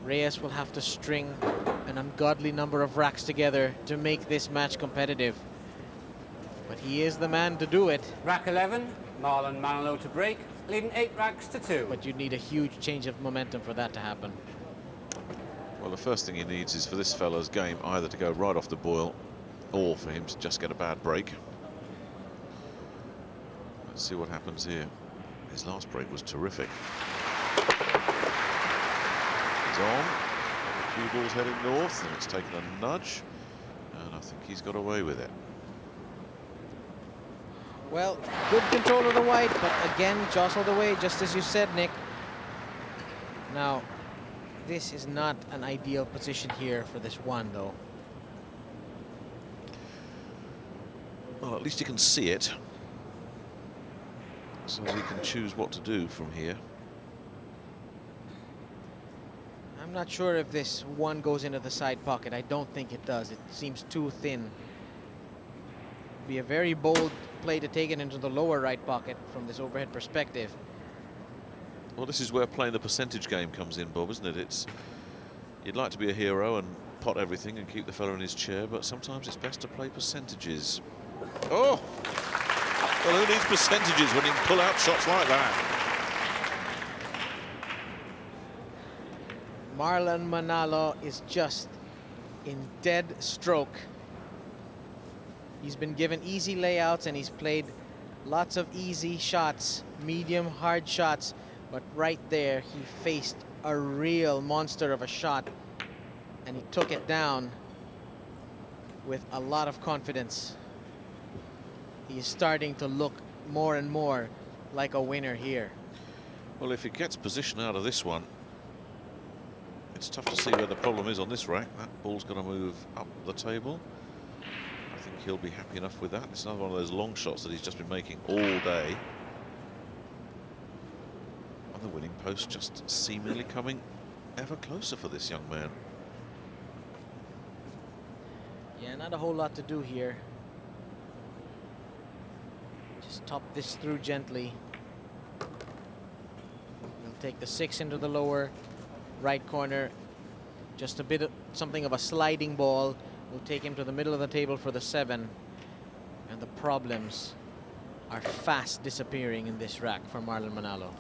Reyes will have to string an ungodly number of racks together to make this match competitive. But he is the man to do it. Rack 11, Marlon Manolo to break, leading 8 racks to 2. But you'd need a huge change of momentum for that to happen. Well, the first thing he needs is for this fella's game either to go right off the boil or for him to just get a bad break. Let's see what happens here. His last break was terrific. He's on. The cue ball's heading north and it's taken a nudge. And I think he's got away with it. Well, good control of the white, but again, jostled away, just as you said, Nick. Now, this is not an ideal position here for this one, though. Well, at least you can see it. So he can choose what to do from here. I'm not sure if this one goes into the side pocket. I don't think it does. It seems too thin. Be a very bold play to take it into the lower right pocket from this overhead perspective. Well, this is where playing the percentage game comes in, Bob, isn't it? You'd like to be a hero and pot everything and keep the fella in his chair, but sometimes it's best to play percentages. Oh! Well, who needs percentages when you can pull out shots like that? Marlon Manolo is just in dead stroke. He's been given easy layouts and he's played lots of easy shots, medium, hard shots. But right there, he faced a real monster of a shot and he took it down with a lot of confidence. He is starting to look more and more like a winner here. Well, if he gets position out of this one, it's tough to see where the problem is on this rack. That ball's going to move up the table. I think he'll be happy enough with that. It's another one of those long shots that he's just been making all day. And the winning post just seemingly coming ever closer for this young man. Yeah, not a whole lot to do here. Just top this through gently. We'll take the 6 into the lower right corner. Just a bit of something of a sliding ball. We'll take him to the middle of the table for the 7. And the problems are fast disappearing in this rack for Marlon Manolo.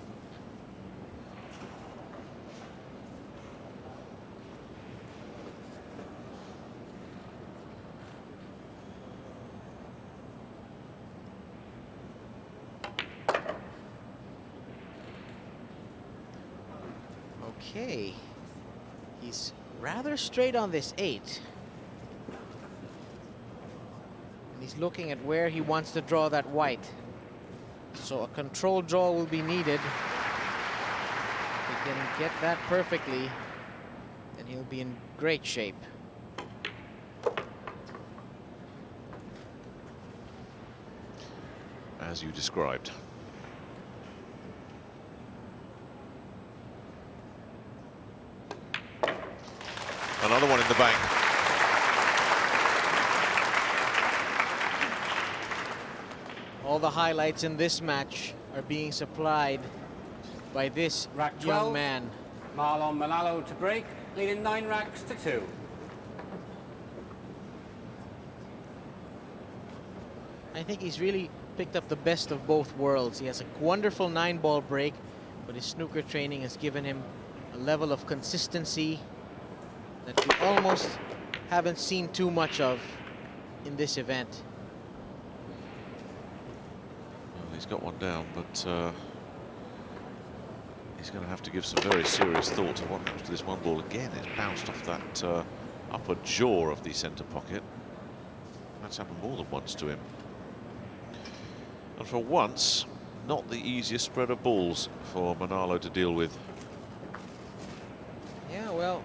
Okay, he's rather straight on this 8. And he's looking at where he wants to draw that white. So a control draw will be needed. If he can get that perfectly, then he'll be in great shape. As you described. Another one in the bank. All the highlights in this match are being supplied by this Rack 12, young man. Marlon Manalo to break, leading 9 racks to 2. I think he's really picked up the best of both worlds. He has a wonderful 9-ball break, but his snooker training has given him a level of consistency that we almost haven't seen too much of in this event. Well, he's got one down, but he's going to have to give some very serious thought to what happens to this one ball. Again, it's bounced off that upper jaw of the centre pocket. That's happened more than once to him. And for once, not the easiest spread of balls for Manalo to deal with. Yeah, well,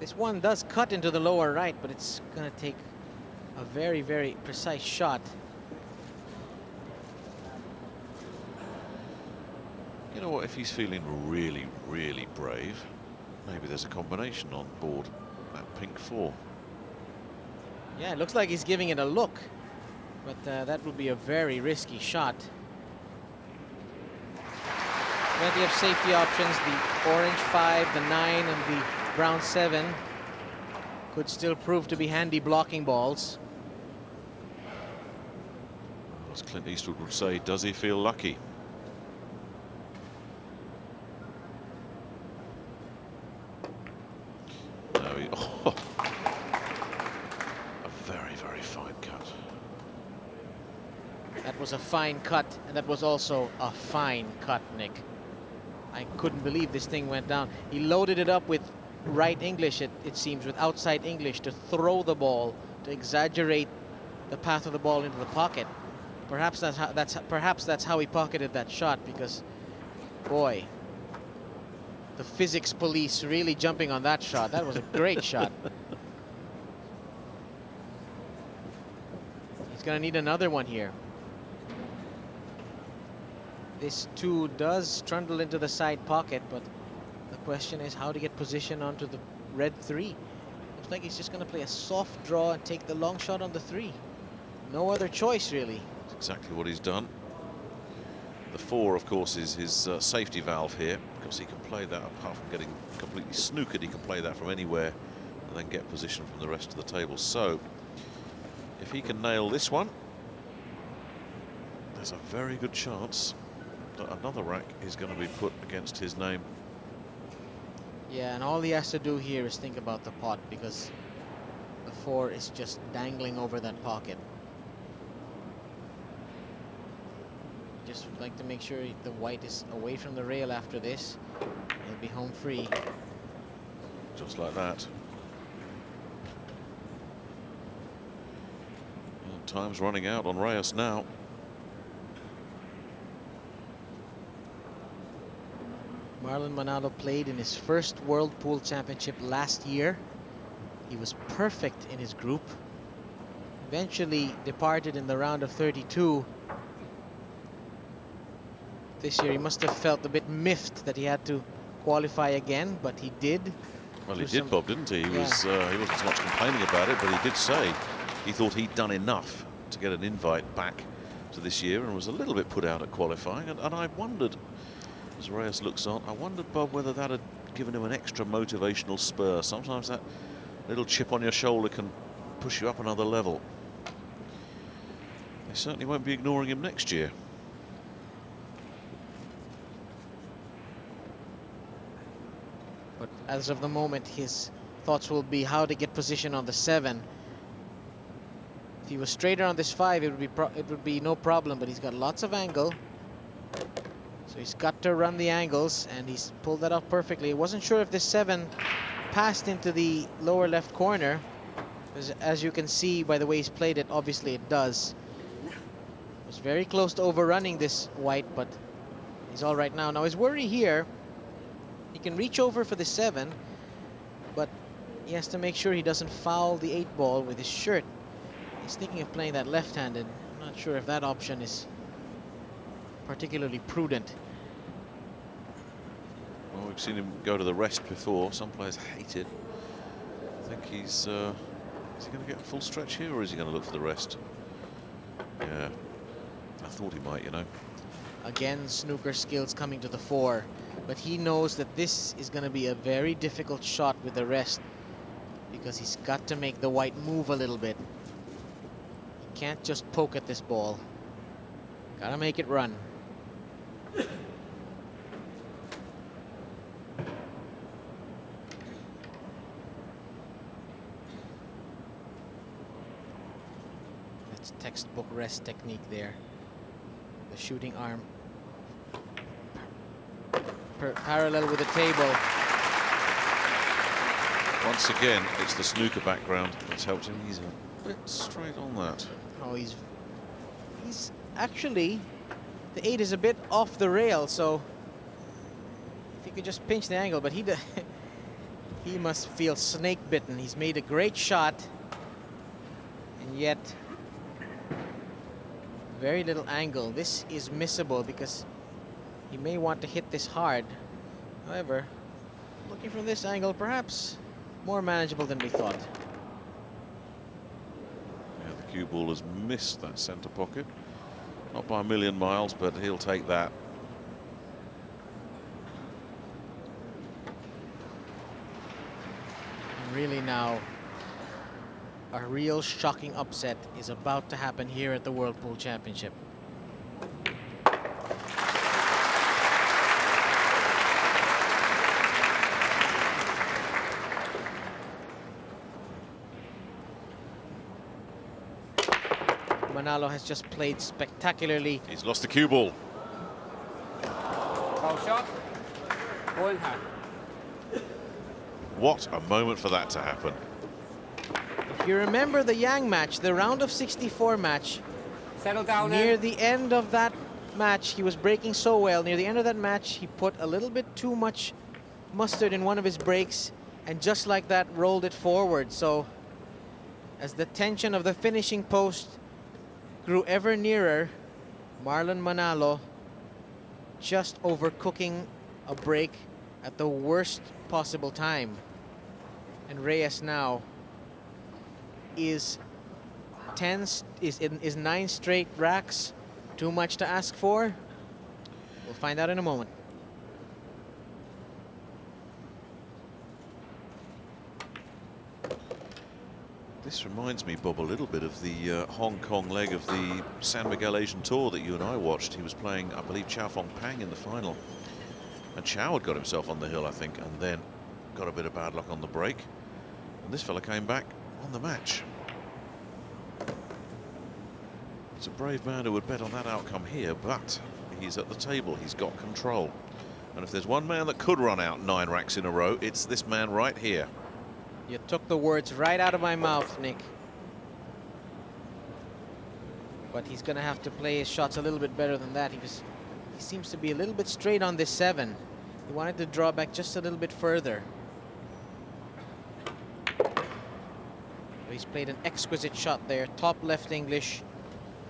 this one does cut into the lower right, but it's going to take a very, very precise shot. You know what, if he's feeling really, really brave, maybe there's a combination on board that pink 4. Yeah, it looks like he's giving it a look, but that would be a very risky shot. Plenty of safety options. The orange 5, the 9, and the brown 7 could still prove to be handy blocking balls. As Clint Eastwood would say, does he feel lucky? No, oh, a very, very fine cut. That was a fine cut, and that was also a fine cut, Nick. I couldn't believe this thing went down. He loaded it up with right English, it seems, with outside English to throw the ball, to exaggerate the path of the ball into the pocket. Perhaps that's how he pocketed that shot, because, boy, the physics police really jumping on that shot. That was a great shot. He's going to need another one here. This 2 does trundle into the side pocket, but the question is how to get position onto the red 3. Looks like he's just going to play a soft draw and take the long shot on the 3. No other choice, really. That's exactly what he's done. The 4, of course, is his safety valve here, because he can play that, apart from getting completely snookered, he can play that from anywhere and then get position from the rest of the table. So, if he can nail this one, there's a very good chance that another rack is going to be put against his name. Yeah, and all he has to do here is think about the pot, because the 4 is just dangling over that pocket. Just would like to make sure the white is away from the rail after this. He'll be home free. Just like that. And time's running out on Reyes now. Marlon Manolo played in his first World Pool Championship last year. He was perfect in his group. Eventually departed in the round of 32. This year he must have felt a bit miffed that he had to qualify again, but he did. Well, he did, Bob, didn't he? He Yeah. was, he wasn't so much complaining about it, but he did say he thought he'd done enough to get an invite back to this year, and was a little bit put out at qualifying. And I wondered, as Reyes looks on, I wondered, Bob, whether that had given him an extra motivational spur. Sometimes that little chip on your shoulder can push you up another level. They certainly won't be ignoring him next year. But as of the moment, his thoughts will be how to get position on the 7. If he was straighter on this 5, it would be no problem, but he's got lots of angle. So he's got to run the angles, and he's pulled that off perfectly. I wasn't sure if this 7 passed into the lower left corner. As you can see by the way he's played it, obviously it does. Was very close to overrunning this white, but he's all right now. Now his worry here, he can reach over for the 7, but he has to make sure he doesn't foul the 8 ball with his shirt. He's thinking of playing that left-handed. I'm not sure if that option is particularly prudent. Well, we've seen him go to the rest before. Some players hate it. I think he's... is he going to get a full stretch here, or is he going to look for the rest? Yeah, I thought he might, you know. Again, snooker skills coming to the fore, but he knows that this is going to be a very difficult shot with the rest, because he's got to make the white move a little bit. He can't just poke at this ball. Gotta make it run. That's textbook rest technique there. The shooting arm parallel with the table. Once again, it's the snooker background that's helped him. He's a bit straight on that. Oh, he's actually, the 8 is a bit off the rail, so if he could just pinch the angle, but he must feel snake bitten. He's made a great shot, and yet very little angle. This is missable because he may want to hit this hard. However, looking from this angle, perhaps more manageable than we thought. Yeah, the cue ball has missed that centre pocket. Not by a million miles, but he'll take that. Really now, a real shocking upset is about to happen here at the World Pool Championship. Manalo has just played spectacularly. He's lost the cue ball. Foul shot. Ball in hand. What a moment for that to happen. If you remember the Yang match, the round of 64 match, Settle down near then. the end of that match, he was breaking so well. Near the end of that match, he put a little bit too much mustard in one of his breaks, and just like that, rolled it forward. So, as the tension of the finishing post grew ever nearer, Marlon Manalo just overcooking a break at the worst possible time. And Reyes now is 9 straight racks too much to ask for? We'll find out in a moment. This reminds me, Bob, a little bit of the Hong Kong leg of the San Miguel Asian Tour that you and I watched. He was playing, I believe, Chow Fong Pang in the final. And Chow had got himself on the hill, I think, and then got a bit of bad luck on the break. And this fella came back on the match. He's a brave man who would bet on that outcome here, but he's at the table. He's got control. And if there's one man that could run out 9 racks in a row, it's this man right here. You took the words right out of my mouth, Nick. But he's going to have to play his shots a little bit better than that. He seems to be a little bit straight on this 7. He wanted to draw back just a little bit further. He's played an exquisite shot there. Top left English,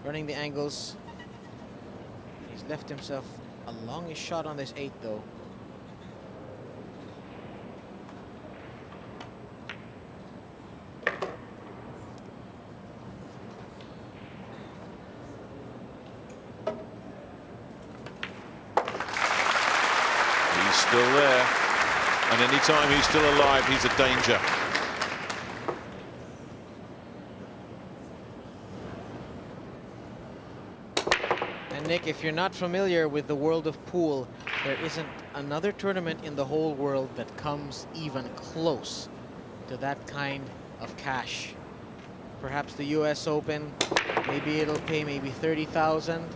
running the angles. He's left himself a longish shot on this 8, though. Still there, and anytime he's still alive, he's a danger. And Nick, if you're not familiar with the world of pool, there isn't another tournament in the whole world that comes even close to that kind of cash. Perhaps the US Open, maybe it'll pay maybe 30,000,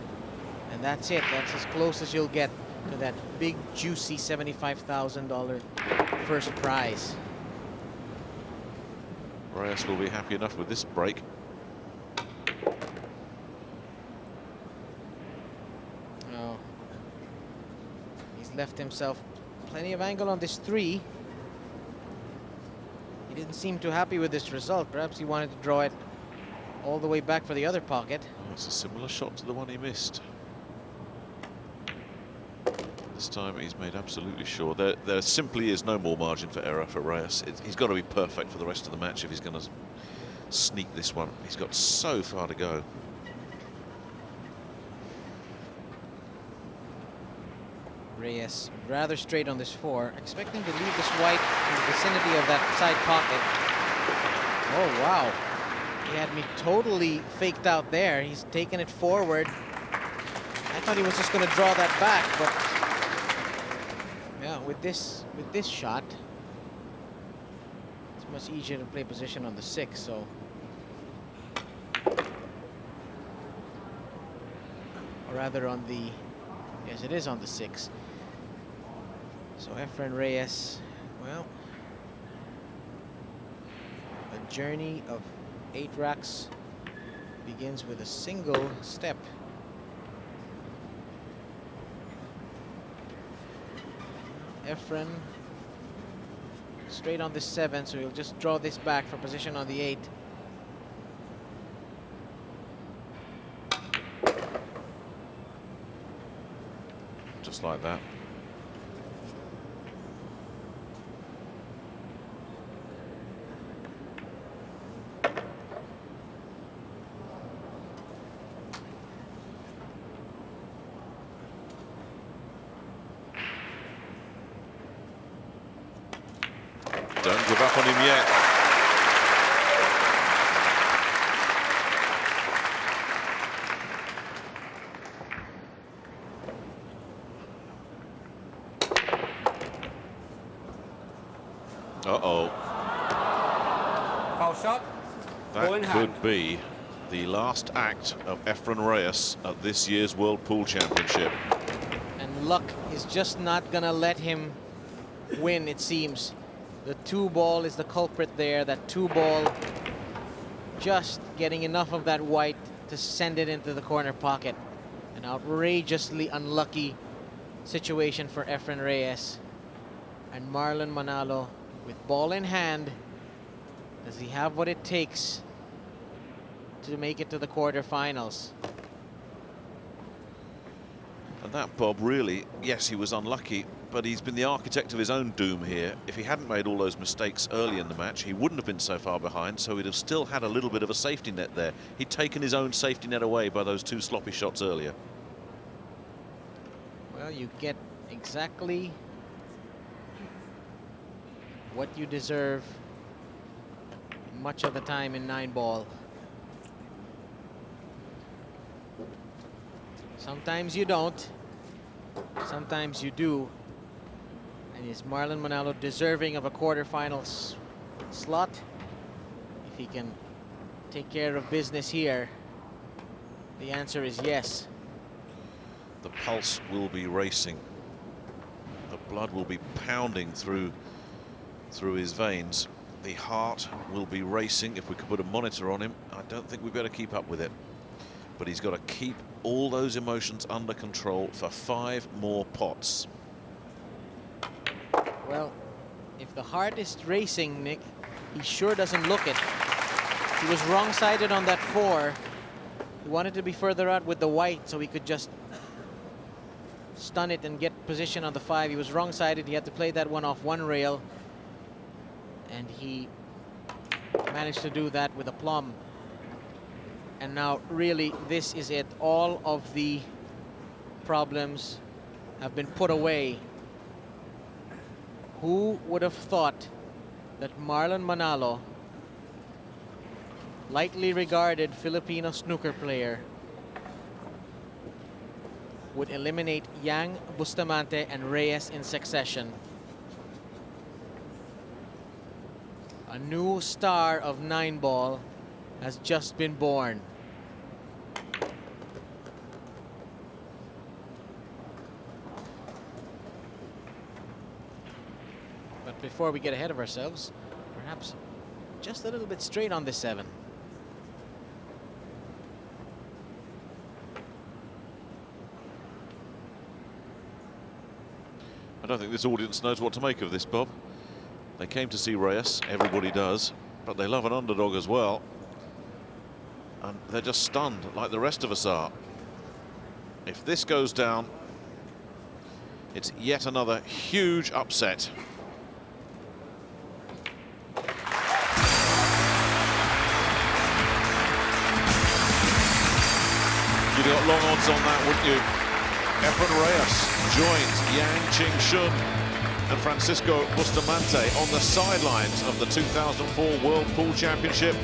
and that's it. That's as close as you'll get to that big, juicy $75,000 first prize. Reyes will be happy enough with this break. Oh, he's left himself plenty of angle on this 3. He didn't seem too happy with this result. Perhaps he wanted to draw it all the way back for the other pocket. Oh, it's a similar shot to the one he missed. This time he's made absolutely sure there simply is no more margin for error for Reyes. He's got to be perfect for the rest of the match if he's going to sneak this one. He's got so far to go. Reyes rather straight on this 4, expecting to leave this white in the vicinity of that side pocket. Oh, wow. He had me totally faked out there. He's taken it forward. I thought he was just going to draw that back, but yeah, with this shot, it's much easier to play position on the 6, so. Or rather on the, yes, it is on the 6. So Efren Reyes, well, the journey of 8 racks begins with a single step. Efren straight on this 7, so he'll just draw this back for position on the 8. Just like that. Don't give up on him yet. Uh-oh. Foul shot. Ball in That hand. could be the last act of Efren Reyes at this year's World Pool Championship. And luck is just not gonna let him win, it seems. The 2-ball is the culprit there. That 2-ball just getting enough of that white to send it into the corner pocket. An outrageously unlucky situation for Efren Reyes. And Marlon Manolo, with ball in hand, does he have what it takes to make it to the quarterfinals? And that, Bob, really, yes, he was unlucky, but he's been the architect of his own doom here. If he hadn't made all those mistakes early in the match, he wouldn't have been so far behind, so he'd have still had a little bit of a safety net there. He'd taken his own safety net away by those 2 sloppy shots earlier. Well, you get exactly what you deserve much of the time in 9-ball. Sometimes you don't. Sometimes you do. And is Marlon Manalo deserving of a quarterfinal slot? If he can take care of business here, the answer is yes. The pulse will be racing. The blood will be pounding through his veins. The heart will be racing. If we could put a monitor on him, I don't think we'd be able to keep up with it. But he's got to keep all those emotions under control for 5 more pots. Well, if the heart is racing, Nick, he sure doesn't look it. He was wrong-sided on that 4. He wanted to be further out with the white so he could just stun it and get position on the 5. He was wrong-sided. He had to play that one off 1 rail. And he managed to do that with aplomb. And now, really, this is it. All of the problems have been put away. Who would have thought that Marlon Manalo, lightly regarded Filipino snooker player, would eliminate Yang, Bustamante, and Reyes in succession? A new star of 9-ball has just been born. But before we get ahead of ourselves, perhaps just a little bit straight on this 7. I don't think this audience knows what to make of this, Bob. They came to see Reyes, everybody does, but they love an underdog as well. And they're just stunned like the rest of us are. If this goes down, it's yet another huge upset. You'd have got long odds on that, wouldn't you? Efren Reyes joins Yang Ching-shun and Francisco Bustamante on the sidelines of the 2004 World Pool Championship.